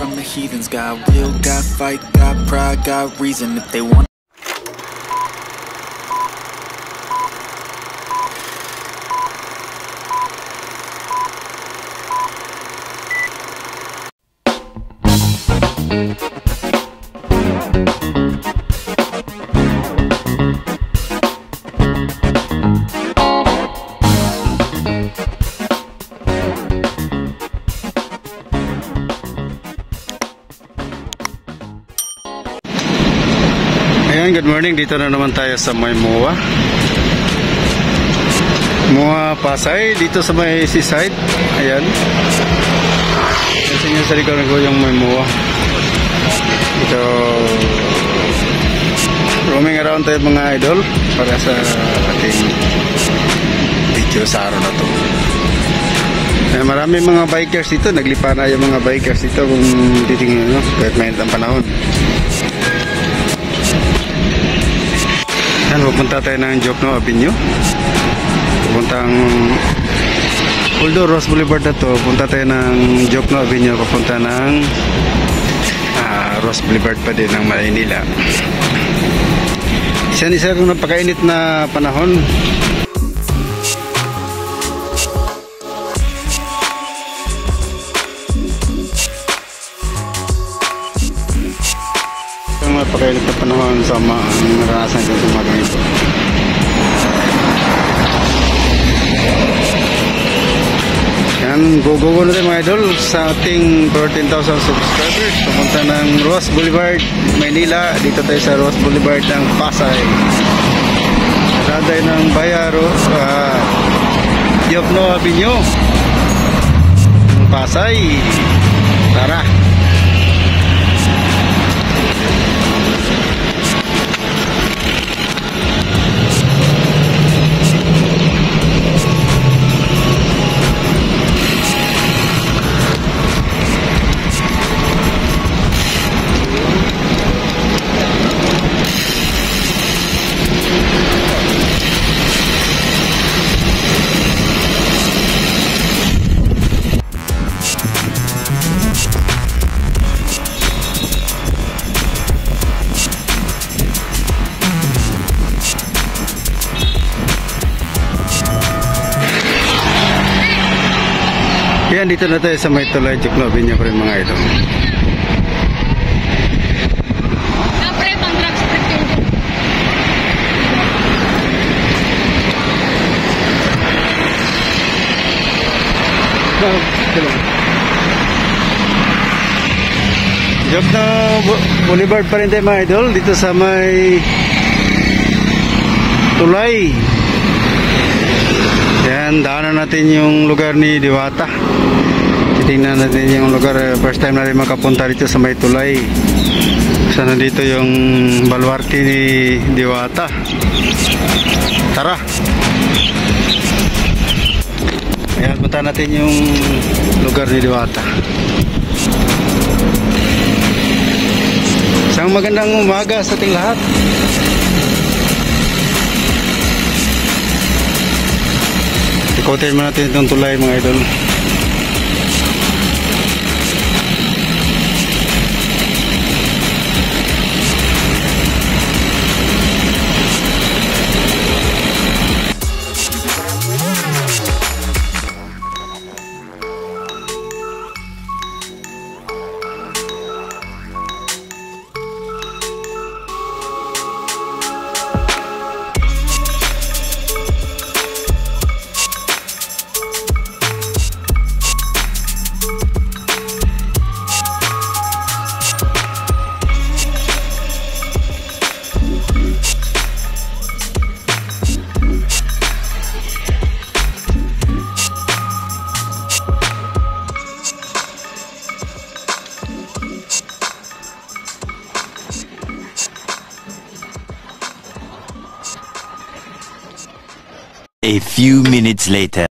from the heathens. Got will, got fight, got pride, got reason. If they want. Ayan, good morning. Dito na naman tayo sa may MOA Pasay, dito sa may seaside. Ayan, kasi nyo sa likod ko yung may MOA. Dito roaming around tayo mga idol para sa ating video sa araw na to. Ayan, marami mga bikers dito. Naglipa na yung mga bikers dito kung titingnan nyo kahit mainit ang panahon. Yan, pupunta tayo ng Jokno Avenue. Pupuntang although Ross Boulevard na to, punta tayo ng Jokno Avenue, papunta ng Ross Boulevard pa din ng Maynila. Isa kung napakainit na panahon. Napakainit na panahon sama ang naranasan ko sa umagang ito. Yan, go na tayo mga idol sa ating 13,000 subscribers. Pupunta ng Ross Boulevard, Maynila. Dito tayo sa Ross Boulevard ng Pasay. Daday ng Bayaro, Jokno Avenue, Pasay. Tara! Yan, dito na tayo sa may tulay Jokno Avenue pa rin mga idol. Jokno Boulevard pa rin tayo mga idol, dito sa may tulay. Yan, daanan natin yung lugar ni Diwata. Titingnan natin yung lugar. First time natin makapunta dito sa may tulay. Sana dito yung baluarte ni Diwata. Tara! Ayan, punta natin yung lugar ni Diwata. Isang magandang umaga sa ating lahat. Ikotin mo natin itong tulay mga idol. A few minutes later.